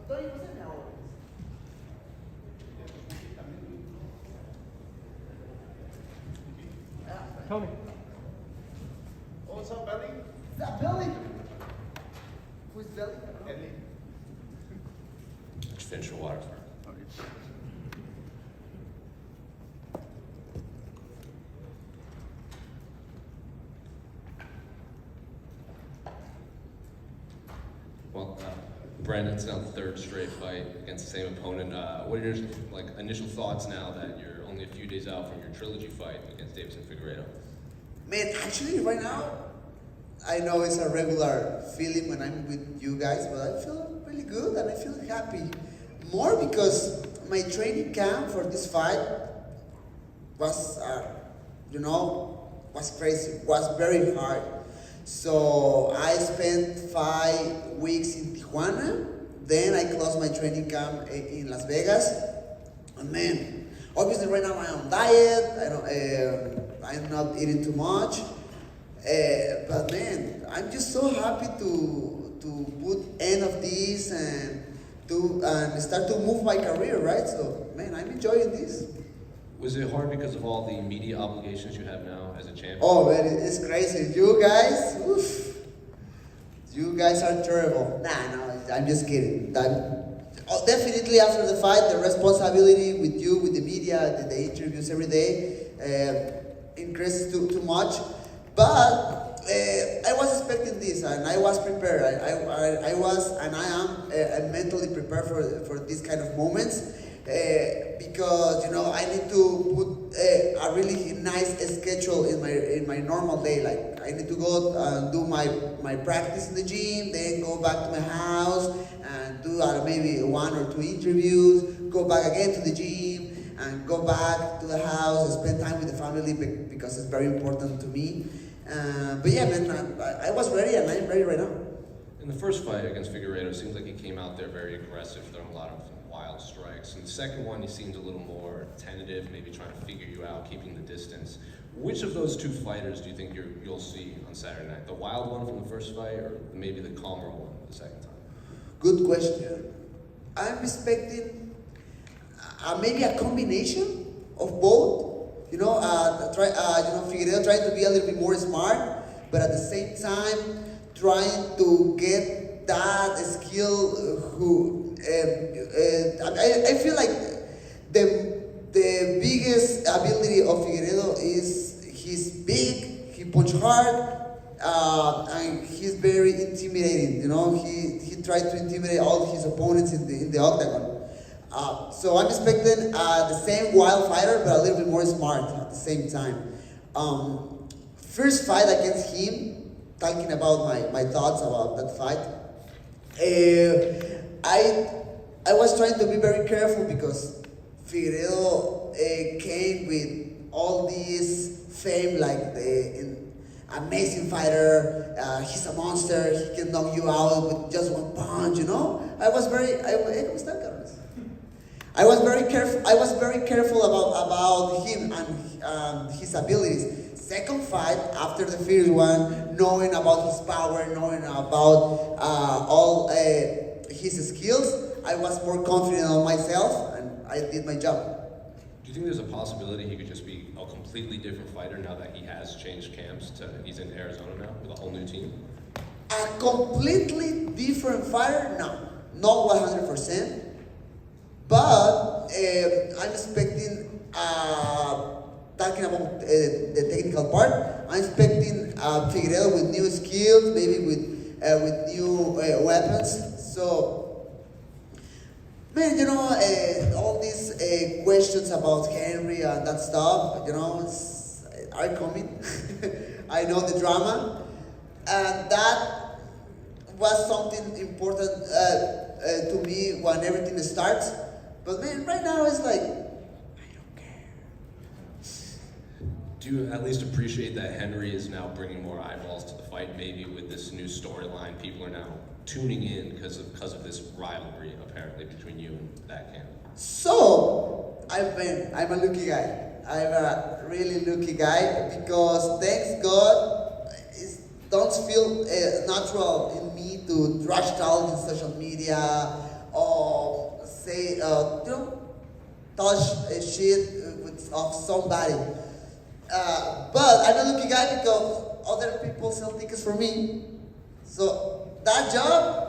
Tony. Oh, what's up, Belly? Is that Billy? Who's Billy? Ellie. Just finish your water first. Well, Brandon's now the third straight fight against the same opponent. What are your initial thoughts now that you're only a few days out from your trilogy fight against Davison Figueiredo? Man, actually, right now, I know it's a regular feeling when I'm with you guys, but I feel really good and I feel happy. More because my training camp for this fight was, was crazy, was very hard. So I spent 5 weeks in Tijuana, then I closed my training camp in Las Vegas. And man, obviously right now I'm on diet, I'm not eating too much. But man, I'm just so happy to put end of this and start to move my career, right? So man, I'm enjoying this. Was it hard because of all the media obligations you have now as a champion? Oh man, it's crazy. You guys, oof, you guys are terrible. No, I'm just kidding. Definitely after the fight, the responsibility with you, with the media, the interviews every day, increases too much. But I was expecting this, and I was prepared. I was, and I am mentally prepared for these kind of moments. Because I need to put a really nice schedule in my normal day. Like I need to go and do my practice in the gym, then go back to my house and do maybe 1 or 2 interviews. Go back again to the gym and go back to the house and spend time with the family because it's very important to me. But yeah, man, I was ready and I'm ready right now. In the first fight against Figueiredo, it seems like he came out there very aggressive, throwing a lot of wild strikes. In the second one, he seemed a little more tentative, maybe trying to figure you out, keeping the distance. Which of those two fighters do you think you'll see on Saturday night? The wild one from the first fight, or maybe the calmer one the second time? Good question. I'm expecting maybe a combination of both. Figueiredo trying to be a little bit more smart, but at the same time trying to get that skill. I feel like the biggest ability of Figueiredo is he's big, he punch hard, and he's very intimidating. He tried to intimidate all his opponents in the octagon. So I'm expecting the same wild fighter, but a little bit more smart at the same time. First fight against him, talking about my thoughts about that fight. I was trying to be very careful because Figueiredo came with all this fame, like the amazing fighter. He's a monster. He can knock you out with just one punch. I was very careful about him and his abilities. Second fight, after the first one, knowing about his power, knowing about all his skills, I was more confident on myself, and I did my job. Do you think there's a possibility he could just be a completely different fighter now that he has changed camps he's in Arizona now with a whole new team? A completely different fighter? No, not 100%. But I'm expecting, talking about the technical part, I'm expecting Figueiredo with new skills, maybe with new weapons. So, man, all these questions about Henry and that stuff, are coming. I know the drama, and that was something important to me when everything starts. But man, right now it's like, I don't care. Do you at least appreciate that Henry is now bringing more eyeballs to the fight? Maybe with this new storyline, people are now tuning in because of this rivalry apparently between you and that camp. So I'm a lucky guy. I'm a really lucky guy because thanks God, it don't feel natural in me to trash talk in social media or say, touch shit of somebody. But I'm a lucky guy because other people sell tickets for me. So that job,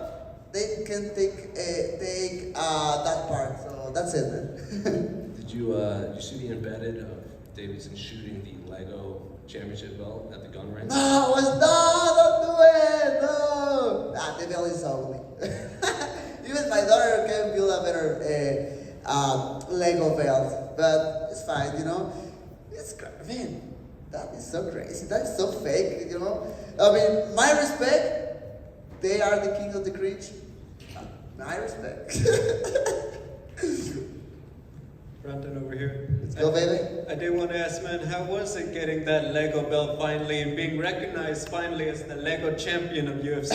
they can take that part. So that's it, man. Did you see the embedded of Davidson shooting the Lego championship belt at the gun range? No, don't do it, no. The belt is ugly. Even my daughter can build a better Lego belt, but it's fine, It's man, that is so crazy. That is so fake, I mean, my respect. They are the kings of the cringe. My respect. Brandon over here. Let's go, baby. I did want to ask, man, how was it getting that Lego belt finally and being recognized finally as the Lego champion of UFC?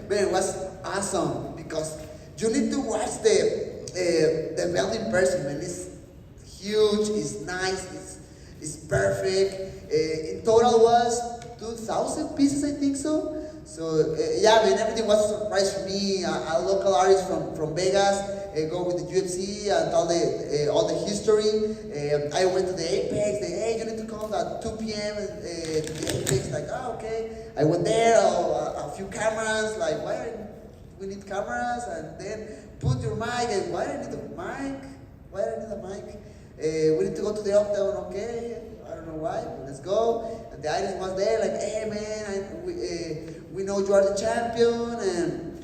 Man, it was awesome because you need to watch the belt in person, man. It's huge, it's nice, it's perfect. In total was 2,000 pieces, I think so. So yeah, man, everything was a surprise for me. A local artist from Vegas go with the UFC and all the history. I went to the Apex. They, hey, you need to come at 2 p.m. To the Apex. Like, okay. I went there. A few cameras. Like, why we need cameras? And then put your mic. And why do I need a mic? Why do I need a mic? We need to go to the Octagon. Okay. I don't know why, but let's go. And the artist was there, like, hey man, we know you are the champion,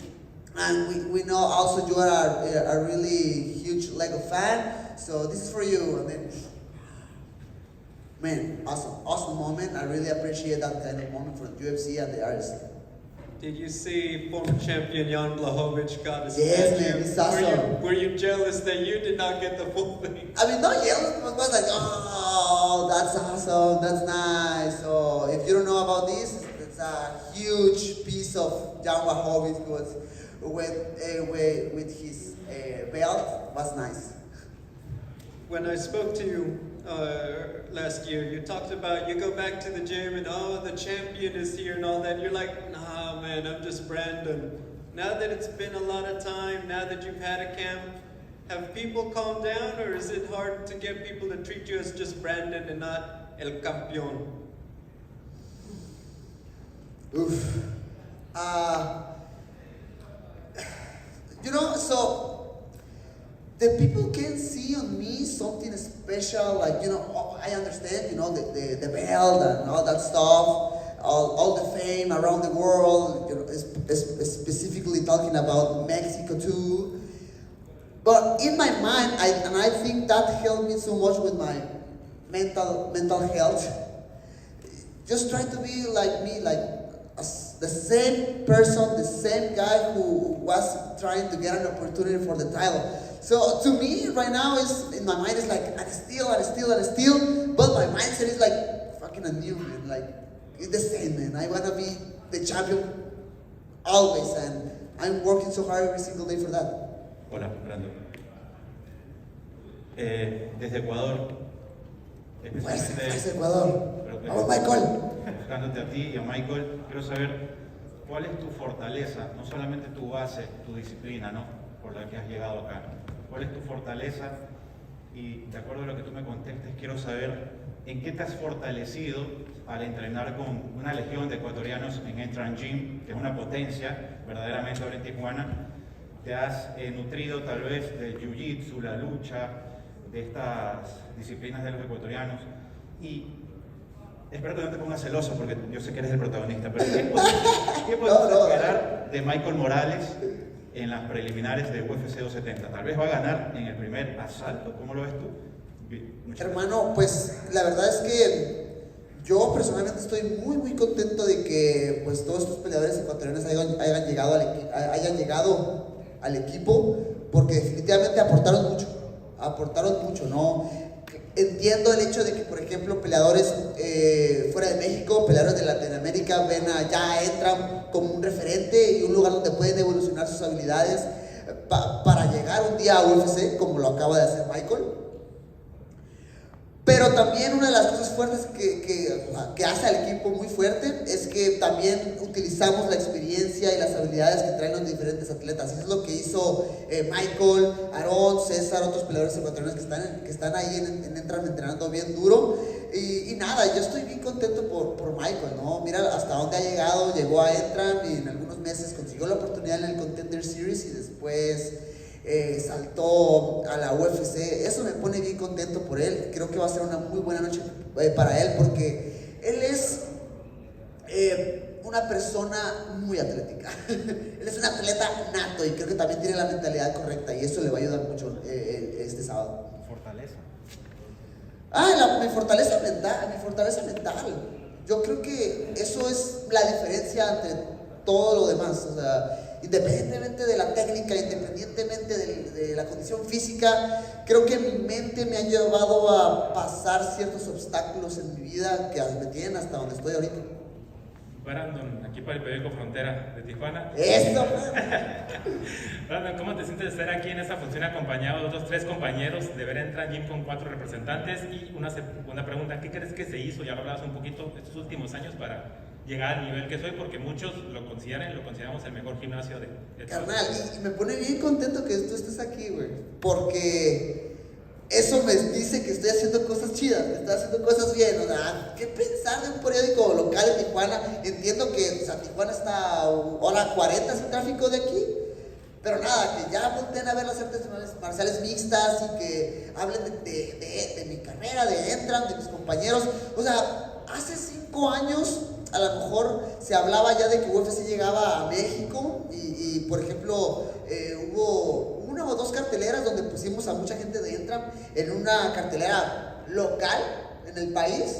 and we know also you are a really huge Lego fan. So this is for you. And then, man, awesome moment. I really appreciate that kind of moment for the UFC and the artist. Did you see former champion Jan Blachowicz got his Yes, statue? man, it's awesome. Were you jealous that you did not get the full thing? I mean, not yelling, but was like, oh, that's awesome, that's nice. So if you don't know about this, it's a huge piece of Jan Blachowicz with his belt. Was nice. When I spoke to you last year, you talked about you go back to the gym and the champion is here and all that. You're like, nah, man, I'm just Brandon. Now that it's been a lot of time, now that you've had a camp, have people calmed down, or is it hard to get people to treat you as just Brandon and not El Campeón? Oof. So the people can see on me something special, like, I understand, the belt and all that stuff, all the fame around the world, specifically talking about Mexico too. But in my mind, I think that helped me so much with my mental health. Just try to be like me, like the same person, the same guy who was trying to get an opportunity for the title. So to me, right now, in my mind, it's like, and still, but my mindset is like, fucking a new man, like, it's the same, man. I want to be the champion always, and I'm working so hard every single day for that. Hola, Brandon. Desde Ecuador, Desde Ecuador. Vamos, Michael. Buscándote a ti y a Michael, quiero saber cuál es tu fortaleza, no solamente tu base, tu disciplina, ¿no? Por la que has llegado acá. ¿Cuál es tu fortaleza? Y de acuerdo a lo que tú me contestes, quiero saber en qué te has fortalecido al entrenar con una legión de ecuatorianos en Entran Gym, que es una potencia verdaderamente ahora en Tijuana. Te has nutrido tal vez del jiu-jitsu, la lucha, de estas disciplinas de los ecuatorianos. Y espero que no te pongas celoso porque yo sé que eres el protagonista, pero ¿qué podemos esperar de Michael Morales en las preliminares de UFC 270? Tal vez va a ganar en el primer asalto. ¿Cómo lo ves tú? Hermano, pues la verdad es que yo personalmente estoy muy contento de que pues todos estos peleadores ecuatorianos hayan llegado al equipo, porque definitivamente aportaron mucho, ¿no? Entiendo el hecho de que, por ejemplo, peleadores fuera de México, peleadores de Latinoamérica ya entran como un referente y un lugar donde pueden evolucionar sus habilidades para llegar un día a UFC, como lo acaba de hacer Michael. Pero también una de las cosas fuertes que hace al equipo muy fuerte es que también utilizamos la experiencia y las habilidades que traen los diferentes atletas. Eso es lo que hizo Michael, Aaron, César, otros peleadores ecuatorianos que están ahí en Entram entrenando bien duro. Y nada, yo estoy bien contento por Michael, ¿no? Mira hasta dónde ha llegado, llegó a Entram y en algunos meses consiguió la oportunidad en el Contender Series y después saltó a la UFC. Eso me pone bien contento por él. Creo que va a ser una muy buena noche para él porque él es una persona muy atlética. Él es un atleta nato y creo que también tiene la mentalidad correcta y eso le va a ayudar mucho este sábado. Fortaleza. Mi fortaleza mental. Yo creo que eso es la diferencia entre todo lo demás. O sea, independientemente de la técnica, independientemente de la condición física, creo que mi mente me ha llevado a pasar ciertos obstáculos en mi vida que me tienen hasta donde estoy ahorita. Brandon, aquí para el periódico Frontera de Tijuana. ¡Eso! Brandon, ¿cómo te sientes de estar aquí en esta función acompañado de otros 3 compañeros, de ver entrar Gym con 4 representantes? Y una segunda pregunta, ¿qué crees que se hizo, ya lo hablabas un poquito, estos últimos años para llegar al nivel que soy? Porque muchos lo consideramos el mejor gimnasio de Carnal, y me pone bien contento que tú estés aquí, güey, porque eso me dice que estoy haciendo cosas chidas, que estoy haciendo cosas bien. O sea, ¿qué pensar de un periódico local en Tijuana? Entiendo que Tijuana está a hora 40 sin tráfico de aquí, pero nada, que ya volteen a ver las artes marciales mixtas y que hablen de mi carrera, de Entram, de mis compañeros. O sea, hace 5 años a lo mejor se hablaba ya de que UFC llegaba a México y por ejemplo, hubo 1 o 2 carteleras donde pusimos a mucha gente de Entram en una cartelera local en el país,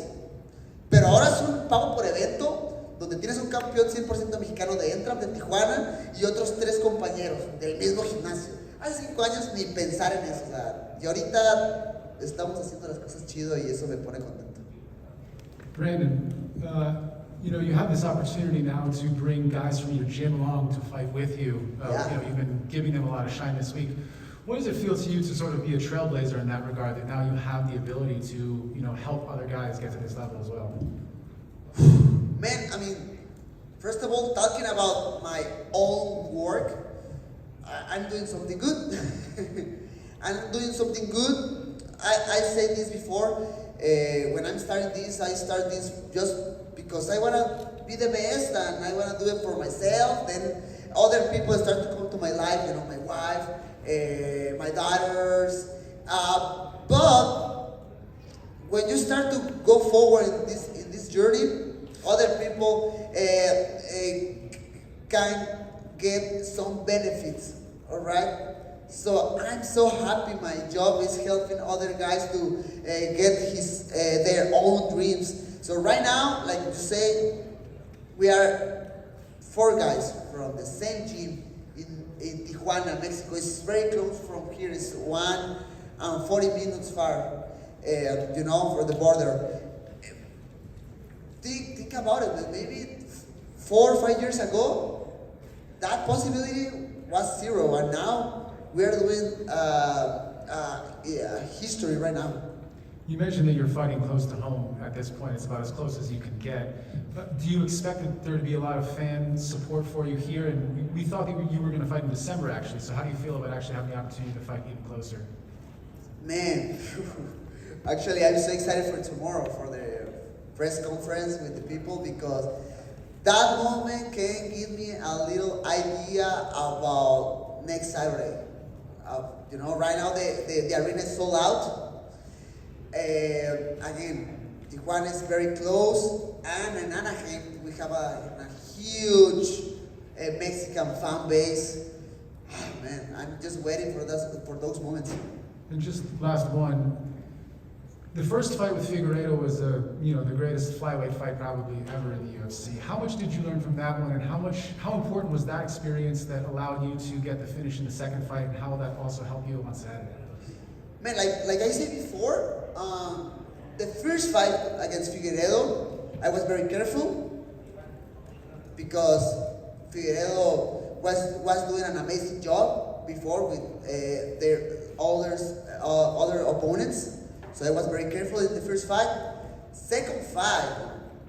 pero ahora es un pago por evento donde tienes un campeón 100% mexicano de Entram de Tijuana y otros 3 compañeros del mismo gimnasio. Hace 5 años ni pensar en eso, o sea, y ahorita estamos haciendo las cosas chido y eso me pone contento. Brandon, you have this opportunity now to bring guys from your gym along to fight with you. You've been giving them a lot of shine this week. What does it feel to you to sort of be a trailblazer in that regard, that now you have the ability to, help other guys get to this level as well? Man, I mean, first of all, talking about my own work, I'm doing something good. I'm doing something good. I said this before. When I'm starting this, I start this just because I want to be the best and I want to do it for myself. Then other people start to come to my life, my wife, my daughters. But when you start to go forward in this journey, other people can get some benefits, all right? So I'm so happy my job is helping other guys to get their own dreams. So right now, like you say, we are 4 guys from the same gym in Tijuana, Mexico. It's very close from here. It's 40 minutes far, for the border. Think about it. Maybe 4 or 5 years ago, that possibility was 0, and now we are doing history right now. You mentioned that you're fighting close to home at this point. It's about as close as you can get. But do you expect that there to be a lot of fan support for you here? And we thought that you were going to fight in December, actually. So how do you feel about actually having the opportunity to fight even closer? Man, actually, I'm so excited for tomorrow, for the press conference with the people, because that moment can give me a little idea about next Saturday. Right now the arena is sold out. Again, Tijuana is very close, and in Anaheim we have a huge Mexican fan base. Oh, man, I'm just waiting for those moments. And just last one. The first fight with Figueiredo was the greatest flyweight fight probably ever in the UFC. How much did you learn from that one, and how important was that experience that allowed you to get the finish in the second fight, and how will that also help you on Saturday? Man, like I said before, the first fight against Figueiredo, I was very careful because Figueiredo was doing an amazing job before with their other opponents. So I was very careful in the first fight. Second fight,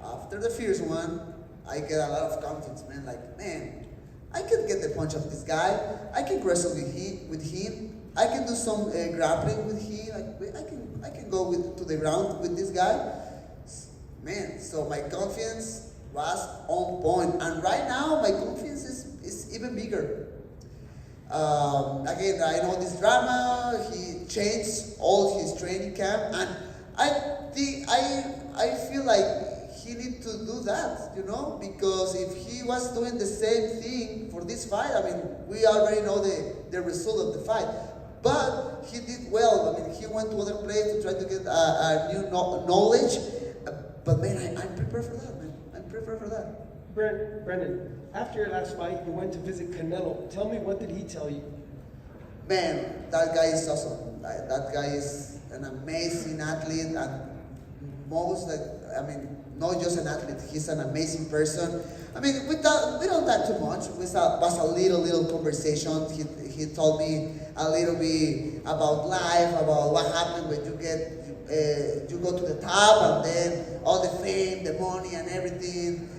after the first one, I get a lot of confidence, man. Like, man, I can get the punch of this guy. I can wrestle with him. I can do some grappling with him. Like, I can go to the ground with this guy. Man, so my confidence was on point. And right now, my confidence is even bigger. Again, I know this drama. He changed all his training camp, and I feel like he need to do that, you know, because if he was doing the same thing for this fight, I mean, we already know the result of the fight. But he did well. I mean, he went to other places to try to get a new knowledge. But man, I'm prepared for that, man. I'm prepared for that. Brendan, after your last fight, you went to visit Canelo. Tell me, what did he tell you? Man, that guy is awesome. That guy is an amazing athlete, and not just an athlete, he's an amazing person. I mean, we don't talk too much. It was a little conversation. He told me a little bit about life, about what happened when you go to the top, and then all the fame, the money, and everything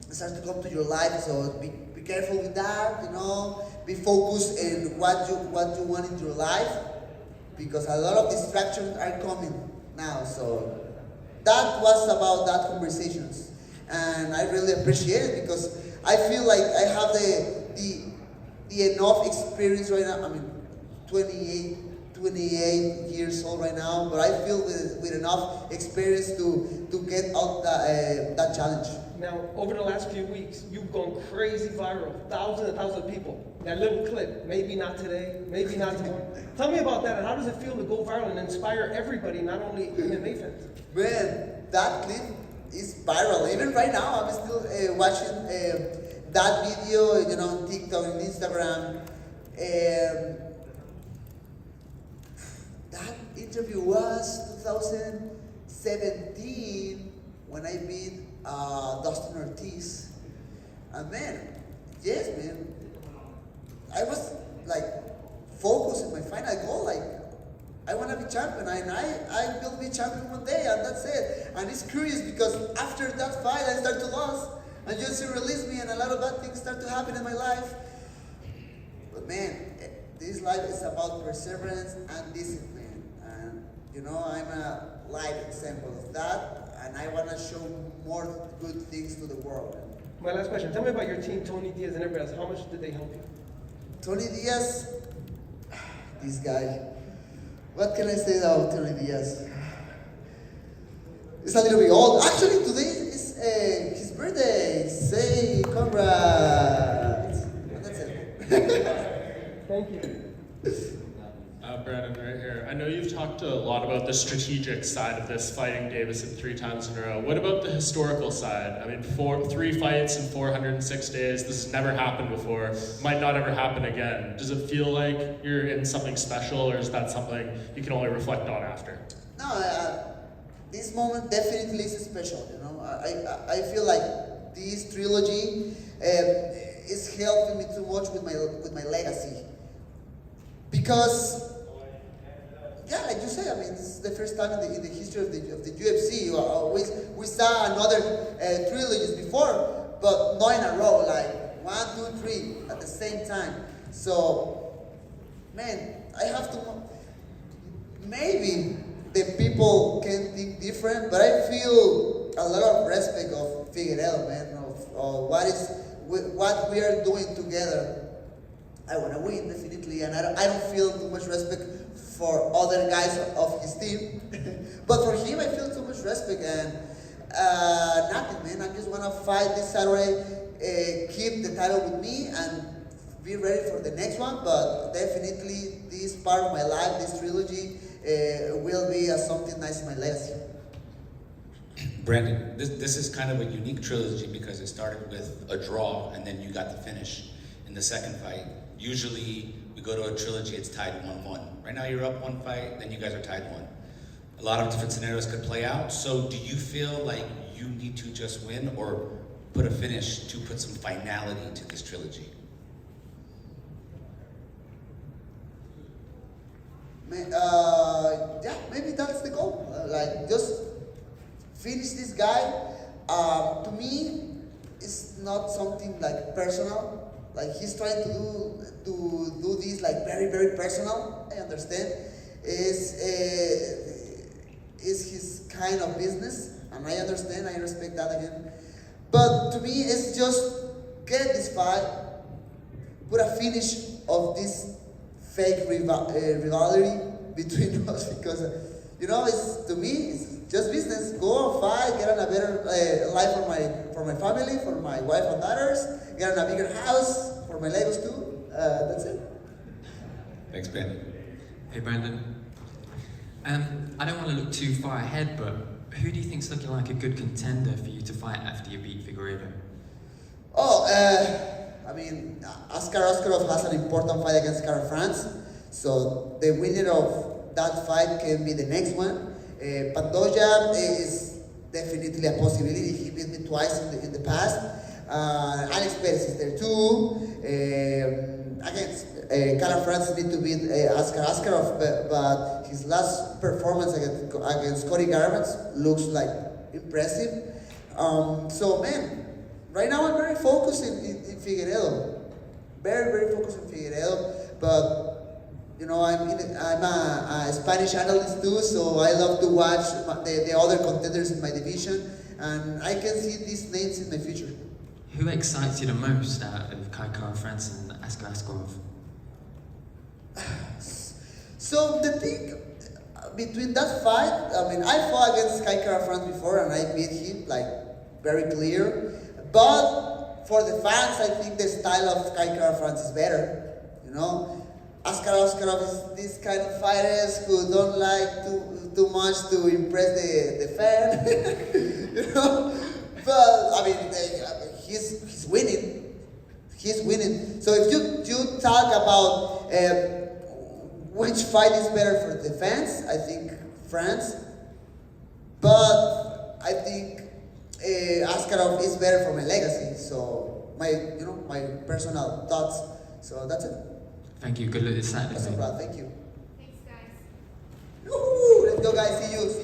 starts to come to your life. So be careful with that, you know. Be focused in what you want in your life, because a lot of distractions are coming now. So that was about that conversations, and I really appreciate it because I feel like I have the enough experience right now. I mean, 28 years old right now, but I feel with enough experience to get out that challenge. Now, over the last few weeks, you've gone crazy viral. Thousands and thousands of people. That little clip, maybe not today, maybe not tomorrow. Tell me about that, and how does it feel to go viral and inspire everybody, not only MMA fans? Man, that clip is viral. Even right now, I'm still watching that video, you know, on TikTok and Instagram. That interview was 2017 when I beat Dustin Ortiz. And man, yes, man, I was like focused on my final goal. Like, I want to be champion, and I will be champion one day, and that's it. And it's curious because after that fight, I start to lose, and UFC released me, and a lot of bad things start to happen in my life. But man, this life is about perseverance and discipline, and you know, I'm a live example of that, and I want to show more good things to the world. My last question, tell me about your team, Tony Diaz and everybody else. How much did they help you? Tony Diaz, this guy. What can I say about Tony Diaz? It's a little bit old. Actually, today is his birthday. Say congrats. And that's it. Thank you. Brandon, right here. I know you've talked a lot about the strategic side of this, fighting Davison 3 times in a row. What about the historical side? I mean, 3 fights in 406 days. This has never happened before. Might not ever happen again. Does it feel like you're in something special, or is that something you can only reflect on after? No, this moment definitely is special. You know, I feel like this trilogy is helping me too much with my legacy, because. Yeah, like you say, I mean, this is the first time in the history of the UFC. We saw another trilogies before, but not in a row, like 1, 2, 3 at the same time. So, man, I have to. Maybe the people can think different, but I feel a lot of respect of Figueiredo, man, of what we are doing together. I want to win, definitely, and I don't feel too much respect for other guys of his team. But for him, I feel too much respect, and nothing, man. I just want to fight this Saturday, keep the title with me, and be ready for the next one. But definitely, this part of my life, this trilogy, will be something nice in my legacy. Brandon, this is kind of a unique trilogy because it started with a draw, and then you got the finish in the second fight. Usually, we go to a trilogy, it's tied 1-1. Right now, you're up 1 fight, then you guys are tied 1. A lot of different scenarios could play out. So do you feel like you need to just win or put a finish to put some finality to this trilogy? Yeah, maybe that's the goal. Like, just finish this guy. To me, it's not something like personal. Like, he's trying to do this like very, very personal. I understand. Is his kind of business, and I understand. I respect that again. But to me, it's just get this fight, put a finish of this fake rivalry between us, because it's, to me, it's just business. Go and fight, get on a better life for my family, for my wife and daughters, get on a bigger house for my Legos too. That's it. Thanks, Ben. Hey Brandon. I don't want to look too far ahead, but who do you think's looking like a good contender for you to fight after you beat Figueiredo? I mean, Askarov has an important fight against Cara France, so the winner of that fight can be the next one. Pantoja is definitely a possibility. He beat me twice in the past. Alex Perez is there too. Against Cara France need to beat Askarov, but his last performance against Cody Garbrandt looks like impressive. So man, right now I'm very focused in Figueiredo. Very, very focused in Figueiredo, but I'm a Spanish analyst too, so I love to watch the other contenders in my division, and I can see these names in the future. Who excites you the most out of Cara France and Askar Askarov? So the thing between that fight, I mean, I fought against Cara France before and I beat him like very clear, but for the fans, I think the style of Cara France is better. Askar Askarov is this kind of fighters who don't like too much to impress the fan, But I mean, he's winning. He's winning. So if you talk about which fight is better for the fans, I think France. But I think Askarov is better for my legacy. So my personal thoughts. So that's it. Thank you. Good luck this Saturday. That's all right. Thank you. Thanks, guys. Woo-hoo! Let's go, guys. See you.